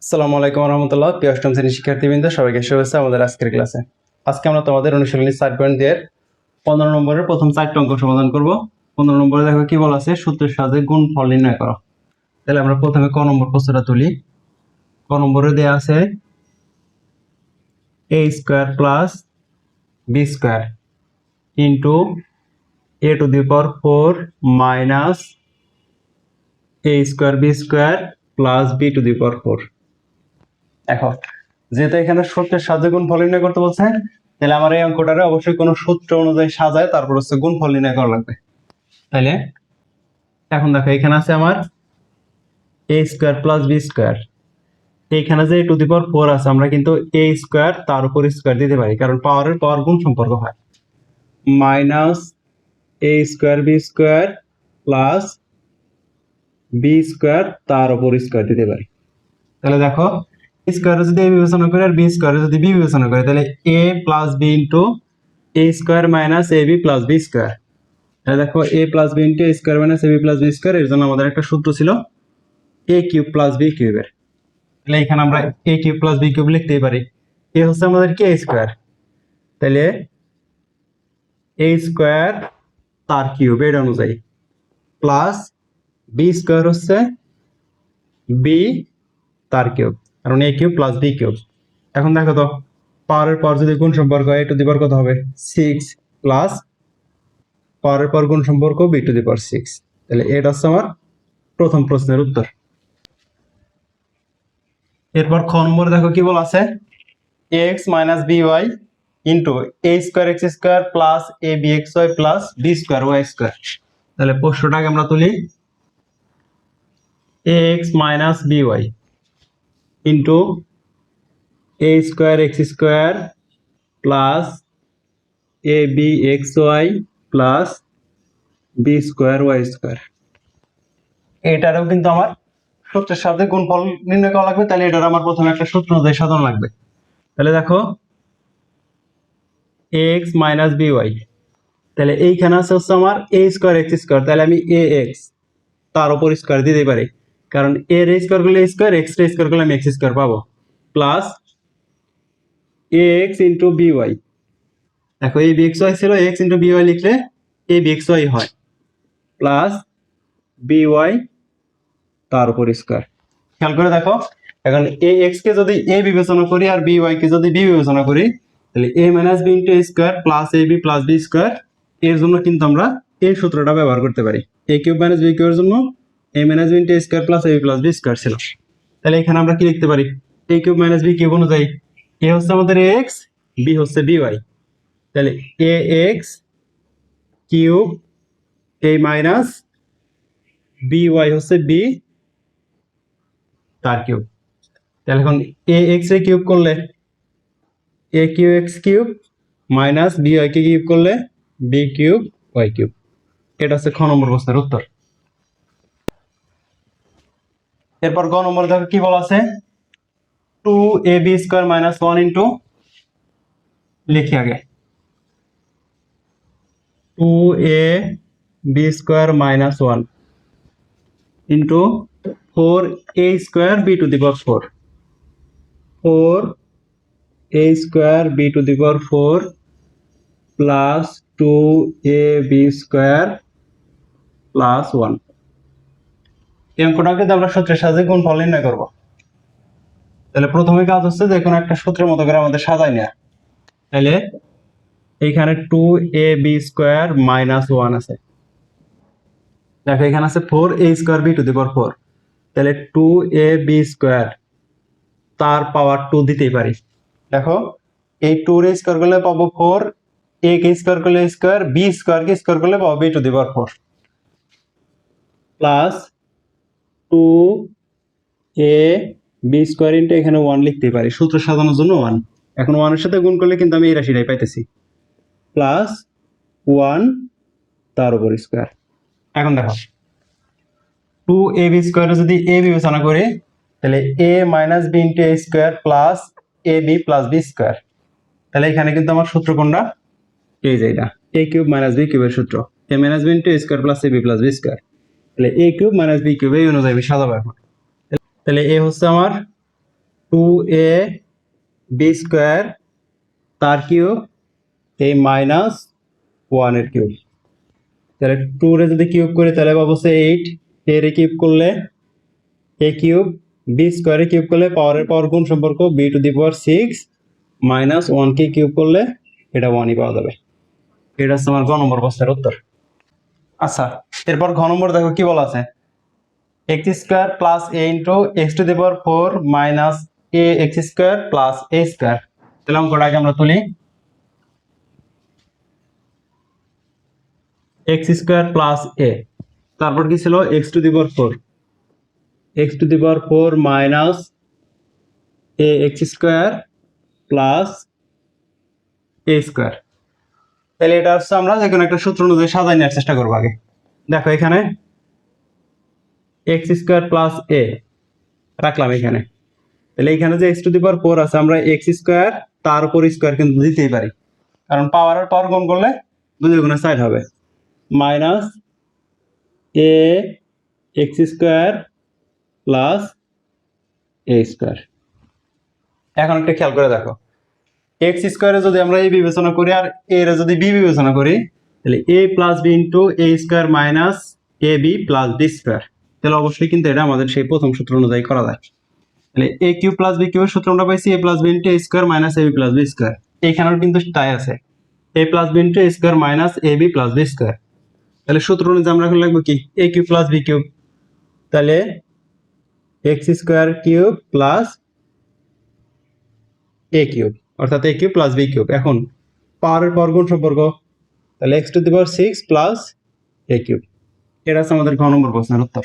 আসসালামু আলাইকুম রহমতুল্লাহ। প্রিয় অষ্টম শ্রেণীর শিক্ষার্থীবৃন্দ, সবাইকে শুভেচ্ছা আমাদের আজকের ক্লাসে। আজকে আমরা তোমাদের অনুশীলনী 4.2 এর 15 নম্বরের প্রথম 4টি অঙ্ক সমাধান করব। 15 নম্বরে দেখো কি বলা আছে, সূত্রের সাহায্যে গুণফল নির্ণয় করো। তাহলে আমরা প্রথমে ক নম্বর প্রশ্নটা তুলি। ক নম্বরে দেয়া আছে a square plus b square into a to the power 4 minus a square b square plus b to the power 4। দেখো, যেহেতু এখানে সূত্রের সাহায্যে গুণফল নির্ণয় করতে বলছে, তাহলে আমার এই অঙ্কটারে অবশ্যই কোনো সূত্র অনুযায়ী সাজায় তারপর হচ্ছে গুণফল নির্ণয় করা লাগবে। তাহলে এখন দেখো, এখানে আছে আমার a square plus b square. এইখানে যে টু দি পাওয়ার 4 আছে, আমরা কিন্তু a স্কয়ার তার উপর স্কয়ার দিতে পারি, কারণ পাওয়ারের পাওয়ার গুণ সম্পর্ক হয়। Minus a square b square plus b square তার উপর স্কয়ার দিতে পারি। তাহলে দেখো, স্কয়ারে যদি a বিবেচনা করি আর b স্কয়ারে যদি b বিবেচনা করি, তাহলে a plus b into a square minus ab plus b square. তাহলে দেখো, a plus b into a square minus ab plus b square, এর জন্য আমাদের একটা সূত্র ছিল a কিউব প্লাস b কিউবের। তাহলে এখানে আমরা a cube plus b cube লিখতেই পারি। a হচ্ছে আমাদের কি, a স্কয়ার, তাহলে a স্কয়ার তার কিউব এর অনুযায়ী প্লাস b স্কয়ার হচ্ছে b তার কিউব, কারণ a cube plus b cube. এখন দেখো তো, পাওয়ারের পাওয়ার যদি গুণ সম্পর্ক হয়, a টু দি পাওয়ার কত হবে 6 প্লাস পাওয়ারের পাওয়ার গুণ সম্পর্ক b টু দি পাওয়ার 6। তাহলে এটা হচ্ছে আমার প্রথম প্রশ্নের উত্তর। এরপর খ নম্বরে দেখো কি বলা আছে, ax minus by into a square x square plus a bxy plus b square y square. তাহলে প্রশ্নটাকে আমরা তুলি, ax minus by into a square x square plus a bxy plus b square y square. এটারও কিন্তু আমার সূত্রের সাথে গুণফল নির্ণয় করা লাগবে। তাহলে এটার আমার প্রথমে একটা সূত্র অনুযায়ী সাজানো লাগবে। তাহলে দেখো, ax মাইনাস by, তাহলে এইখানে আছে হচ্ছে আমার a স্কয়ার এক্স স্কয়ার, তাহলে আমি ax তার উপর স্কয়ার দিতে পারি, কারণ a এর স্কয়ার করলে স্কয়ার, x এর স্কয়ার করলে আমি x স্কয়ার পাবো, প্লাস ax ইনটু by। দেখো, a bxy ছিল, x ইনটু by লিখলে a bxy হয়, প্লাস by তার উপর স্কয়ার। খেয়াল করে দেখো, এখন ax কে যদি a বিবেচনা করি আর by কে যদি b বিবেচনা করি, তাহলে a minus b into a square plus ab plus b square. এর জন্য কিন্তু আমরা এই সূত্রটা ব্যবহার করতে পারি। a কিউব মাইনাস b কিউবের জন্য a minus b into a square plus ab plus b square ছিল। তাহলে এখানে আমরা কি লিখতে পারি, a cube minus b cube অনুযায়ী a হচ্ছে আমাদের ax, b হচ্ছে by। তাহলে ax cube a minus by হচ্ছে b তার কিউব। তাহলে এখন ax এ কিউব করলে a cube x cube minus by K cube করলে b কিউব y কিউব। এটা হচ্ছে খ নম্বর প্রশ্নের উত্তর। এরপর গ নম্বর দেখো কি বলা আছে, 2ab স্কয়ার মাইনাস 1 ইন্টু, লিখি আগে 2ab square minus 1 into 4a square b to the power 4, 4a square b to the power 4 plus 2ab square plus 1। এই অঙ্কটাকে আমরা সূত্রের সাহায্যে গুণফল নির্ণয় করব। তাহলে প্রথমে কাজ হচ্ছে যে কোনো একটা সূত্রের মতো করে আমাদের সাজাই নেওয়া। তাহলে এইখানে 2ab স্কয়ার মাইনাস 1 আছে, দেখো এখানে আছে 4a square b to the power 4, তাহলে 2ab স্কয়ার তার পাওয়ার 2 দিতেই পারি। দেখো, এই 2 এর স্কয়ার করলে পাবো 4, a কে স্কয়ার করলে স্কয়ার, b স্কয়ার কে স্কয়ার করলে পাবো b to the power 4, plus 2a b square into এখানে 1 লিখতেই পারি, সূত্র সাজানোর জন্য 1। এখন 1 এর সাথে গুণ করলে কিন্তু আমি এই রাশিটাই পাইতেছি, প্লাস 1 তার উপর স্কয়ার। এখন দেখো, 2ab স্কয়ারে যদি a বিবেচনা করি, তাহলে a minus b into a square plus ab plus b square. তাহলে এখানে কিন্তু আমার সূত্র কোনটা, এই যে এটা a কিউব মাইনাস b কিউবের সূত্র, a minus b into a square plus ab plus b square. তাহলে a cube minus b cube এই অনুযায়ী আমি সাজাবো এখন। তাহলে a হচ্ছে আমার 2a বি স্কোয়ার তার কিউব এই মাইনাস 1 এর কিউব। তাহলে 2 রে যদি কিউব করি তাহলে পাবো 8, a রে কিউব করলে a কিউব, বি স্কোয়ারে কিউব করলে পাওয়ারের পাওয়ার গুণ সম্পর্ক b to the power 6 minus 1 K cube করলে এটা 1ই পাওয়া যাবে। এটা হচ্ছে আমার ঘ নম্বর প্রশ্নের উত্তর। আচ্ছা, এরপর ঘ নম্বর দেখো কি বলা আছে, x square plus a into x two the power 4 minus a x square plus a square. তাহলে অঙ্কটাকে আমরা তুলি, x স্কোয়ার প্লাস a, তারপর কি ছিল x two the power 4, x two the power 4 minus a x square plus a square. তাহলে এটা হচ্ছে আমরা যে কোনো একটা সূত্র অনুযায়ী সাজাই নেওয়ার চেষ্টা করবো। আগে দেখো এখানে এক্স স্কোয়ার প্লাস এ রাখলাম এখানে, তাহলে এখানে যে এক্স টু দি পাওয়ার 4 আছে আমরা এক্স স্কোয়ার তার উপর স্কোয়ার কিন্তু দিতেই পারি, কারণ পাওয়ার আর পাওয়ার গুণ করলে দুই গুণের সাইড হবে, মাইনাস এ এক্স স্কোয়ার প্লাস এ স্কোয়ার। এখন একটা খেয়াল করে দেখো, এক্স স্কোয়ারে যদি আমরা এ বিবেচনা করি আর এ রে যদি বি বিবেচনা করি, তাহলে এ plus B into A square minus A B plus B square. তাহলে অবশ্যই কিন্তু এটা আমাদের সেই প্রথম সূত্র অনুযায়ী করা যায়। তাহলে এ কিউ প্লাস বি কিউবের সূত্র আমরা পাইছি এ plus B into A square minus A B plus B square. এখানেও কিন্তু তাই আছে, এ plus B into A square minus A B plus B square. তাহলে সূত্র অনুযায়ী আমরা এখন লিখবো কি এ কিউ প্লাস বি কিউব, তাহলে এক্স স্কোয়ার কিউব প্লাস এ কিউব, অর্থাৎ এ কিউব প্লাস বি কিউব। এখন পাওয়ারের পাওয়ার গুণ সম্পর্ক, তাহলে x two the power 6 plus A cube. এটা হচ্ছে আমাদের ঘ নম্বর প্রশ্নের উত্তর।